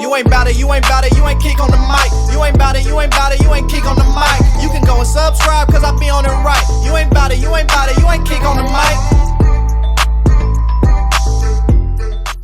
You ain't bout it, you ain't bout it, you ain't kick on the mic. You ain't bout it, you ain't bout it, you ain't kick on the mic. You can go and subscribe cause I be on it right. You ain't bout it, you ain't bout it, you ain't kick on the mic.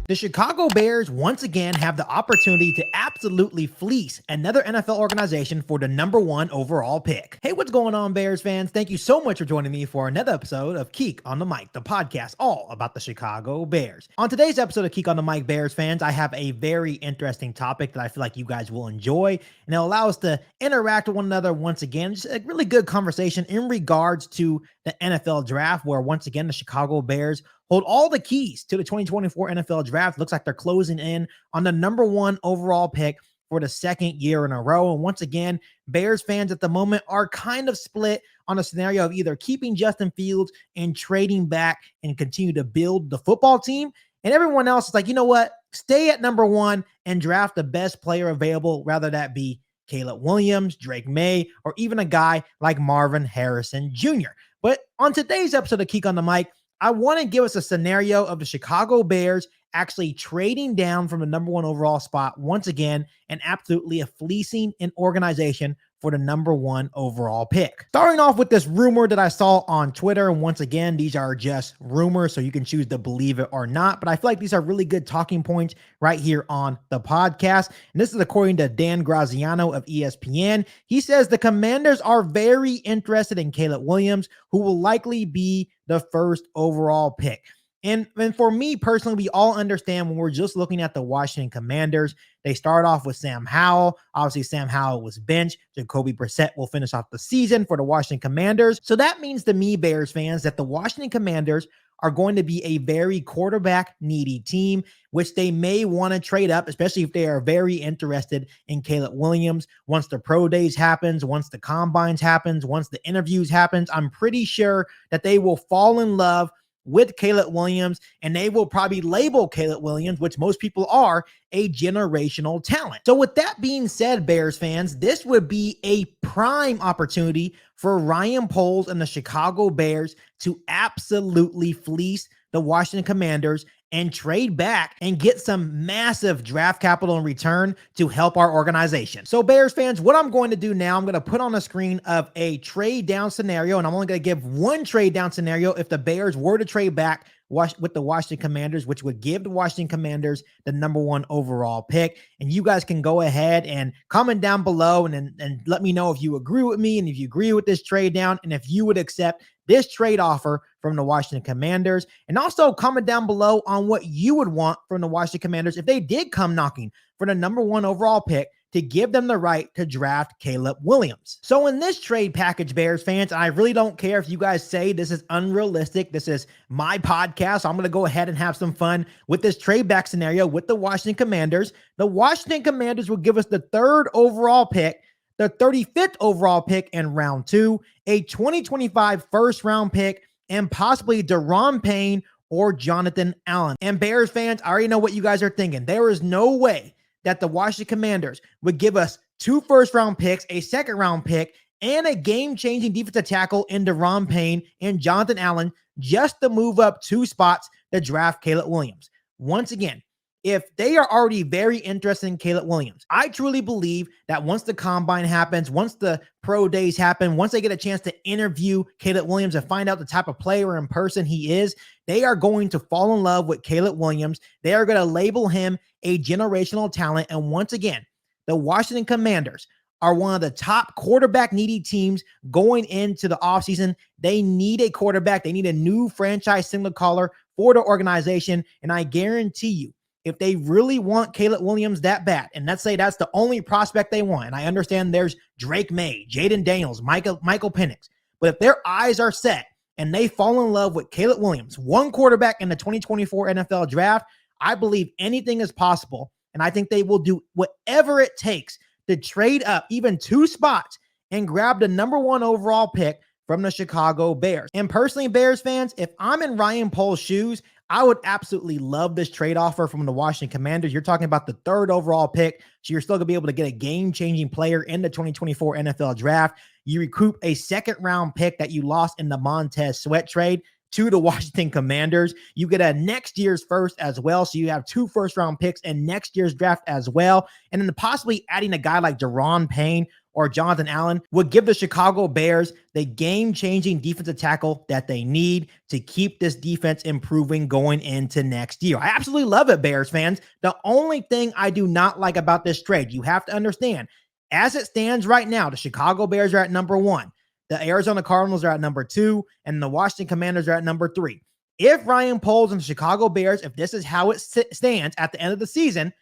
The Chicago Bears once again have the opportunity to absolutely fleece another NFL organization for the #1 overall pick. Hey, what's going on, Bears fans? Thank you so much for joining me for another episode of Keek on the Mic, the podcast all about the Chicago Bears. On today's episode of Keek on the Mic, Bears fans, I have a very interesting topic that I feel like you guys will enjoy, and it'll allow us to interact with one another once again. Just a really good conversation in regards to the NFL draft, where once again, the Chicago Bears hold all the keys to the 2024 NFL draft. Looks like they're closing in on the #1 overall pick for the second year in a row. And once again, Bears fans at the moment are kind of split on a scenario of either keeping Justin Fields and trading back and continue to build the football team. And everyone else is like, you know what? Stay at #1 and draft the best player available, rather that be Caleb Williams, Drake May, or even a guy like Marvin Harrison Jr. But on today's episode of Keek on the Mic, I want to give us a scenario of the Chicago Bears actually trading down from the #1 overall spot once again and absolutely fleecing an organization for the #1 overall pick. Starting off with this rumor that I saw on Twitter, and once again, these are just rumors, so you can choose to believe it or not, but I feel like these are really good talking points right here on the podcast. And this is according to Dan Graziano of ESPN. He says the Commanders are very interested in Caleb Williams, who will likely be the first overall pick. And for me personally, we all understand when we're just looking at the Washington Commanders, they start off with Sam Howell. Obviously, Sam Howell was benched. Jacoby Brissett will finish off the season for the Washington Commanders. So that means to me, Bears fans, that the Washington Commanders are going to be a very quarterback needy team, which they may want to trade up, especially if they are very interested in Caleb Williams. Once the pro days happens, once the combines happens, once the interviews happens, I'm pretty sure that they will fall in love with Caleb Williams, and they will probably label Caleb Williams, which most people are, a generational talent. So with that being said, Bears fans, this would be a prime opportunity for Ryan Poles and the Chicago Bears to absolutely fleece the Washington Commanders and trade back and get some massive draft capital in return to help our organization. So Bears fans, what I'm going to do now, I'm going to put on a screen of a trade down scenario, and I'm only going to give one trade down scenario if the Bears were to trade back with the Washington Commanders, which would give the Washington Commanders the #1 overall pick. And you guys can go ahead and comment down below and let me know if you agree with me and if you agree with this trade down and if you would accept this trade offer from the Washington Commanders. And also comment down below on what you would want from the Washington Commanders if they did come knocking for the #1 overall pick to give them the right to draft Caleb Williams. So in this trade package, Bears fans, I really don't care if you guys say this is unrealistic. This is my podcast. So I'm going to go ahead and have some fun with this trade back scenario with the Washington Commanders. The Washington Commanders will give us the 3rd overall pick, the 35th overall pick in round 2, a 2025 first round pick, and possibly Daron Payne or Jonathan Allen. And Bears fans, I already know what you guys are thinking. There is no way that the Washington Commanders would give us 2 first-round picks, a second-round pick, and a game-changing defensive tackle in Daron Payne and Jonathan Allen just to move up 2 spots to draft Caleb Williams. Once again, if they are already very interested in Caleb Williams, I truly believe that once the combine happens, once the pro days happen, once they get a chance to interview Caleb Williams and find out the type of player in person he is, they are going to fall in love with Caleb Williams. They are going to label him a generational talent. And once again, the Washington Commanders are one of the top quarterback needy teams going into the offseason. They need a quarterback. They need a new franchise signal caller for the organization. And I guarantee you, if they really want Caleb Williams that bad, and let's say that's the only prospect they want, and I understand there's Drake May, Jaden Daniels, Michael Penix, but if their eyes are set and they fall in love with Caleb Williams, one quarterback in the 2024 NFL draft, I believe anything is possible, and I think they will do whatever it takes to trade up even 2 spots and grab the #1 overall pick from the Chicago Bears. And personally, Bears fans, if I'm in Ryan Poles' shoes, I would absolutely love this trade offer from the Washington Commanders. You're talking about the 3rd overall pick, so you're still going to be able to get a game-changing player in the 2024 NFL draft. You recoup a 2nd-round pick that you lost in the Montez Sweat trade. to the Washington Commanders. You get a next year's first as well. So you have 2 first-round picks in next year's draft as well. And then possibly adding a guy like Deron Payne or Jonathan Allen would give the Chicago Bears the game-changing defensive tackle that they need to keep this defense improving going into next year. I absolutely love it, Bears fans. The only thing I do not like about this trade, you have to understand, as it stands right now, the Chicago Bears are at number 1. The Arizona Cardinals are at number 2, and the Washington Commanders are at number 3. If Ryan Poles and the Chicago Bears, if this is how it stands at the end of the season,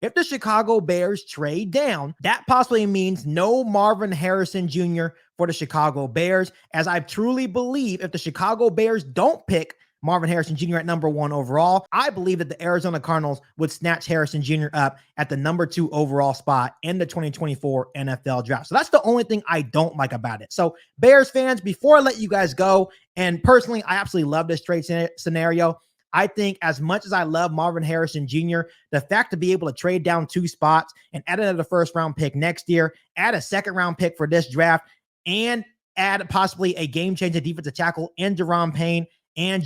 if the Chicago Bears trade down, that possibly means no Marvin Harrison Jr. for the Chicago Bears, as I truly believe if the Chicago Bears don't pick Marvin Harrison Jr. at number 1 overall, I believe that the Arizona Cardinals would snatch Harrison Jr. up at the number 2 overall spot in the 2024 NFL draft. So that's the only thing I don't like about it. So Bears fans, before I let you guys go, and personally, I absolutely love this trade scenario. I think as much as I love Marvin Harrison Jr., the fact to be able to trade down 2 spots and add another first-round pick next year, add a second-round pick for this draft, and add possibly a game-changing defensive tackle in Deron Payne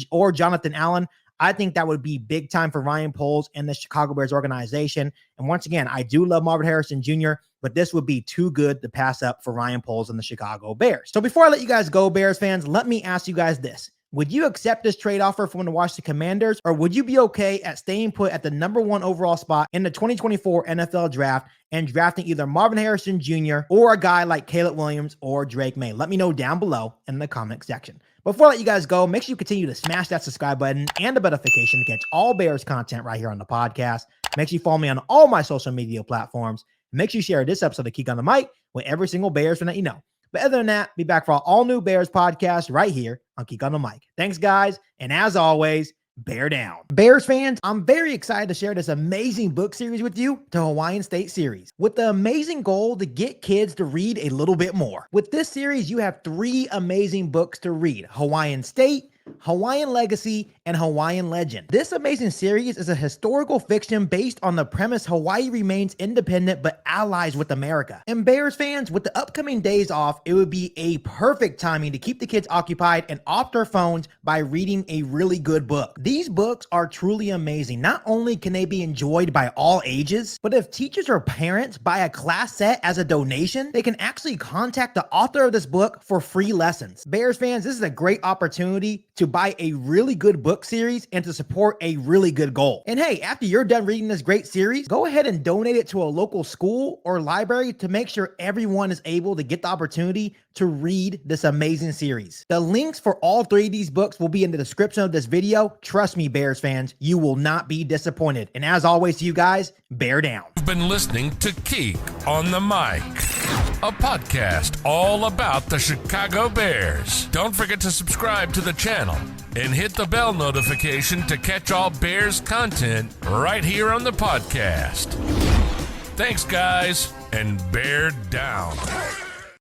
or Jonathan Allen, I think that would be big time for Ryan Poles and the Chicago Bears organization. And once again, I do love Marvin Harrison Jr., but this would be too good to pass up for Ryan Poles and the Chicago Bears. So before I let you guys go, Bears fans, let me ask you guys this. Would you accept this trade offer from the Washington Commanders, or would you be okay at staying put at the number 1 overall spot in the 2024 NFL draft and drafting either Marvin Harrison Jr. or a guy like Caleb Williams or Drake May? Let me know down below in the comment section. Before I let you guys go, make sure you continue to smash that subscribe button and the notification to catch all Bears content right here on the podcast. Make sure you follow me on all my social media platforms. Make sure you share this episode of Keek on the Mic with every single Bears fan that you know. But other than that, be back for our all-new Bears podcast right here on Keek on the Mic. Thanks, guys, and as always, bear down. Bears fans, I'm very excited to share this amazing book series with you, the Hawaiian State series, with the amazing goal to get kids to read a little bit more. With this series, you have 3 amazing books to read: Hawaiian State, Hawaiian Legacy, and Hawaiian Legend. This amazing series is a historical fiction based on the premise Hawaii remains independent but allies with America. And Bears fans, with the upcoming days off, it would be a perfect timing to keep the kids occupied and off their phones by reading a really good book. These books are truly amazing. Not only can they be enjoyed by all ages, but if teachers or parents buy a class set as a donation, they can actually contact the author of this book for free lessons. Bears fans, this is a great opportunity to buy a really good book series and to support a really good goal. And hey, after you're done reading this great series, go ahead and donate it to a local school or library to make sure everyone is able to get the opportunity to read this amazing series. The links for all 3 of these books will be in the description of this video. Trust me, Bears fans, you will not be disappointed. And as always, to you guys, bear down. You've been listening to Keek on the Mic, a podcast all about the Chicago Bears. Don't forget to subscribe to the channel and hit the bell notification to catch all Bears content right here on the podcast. Thanks, guys, and bear down.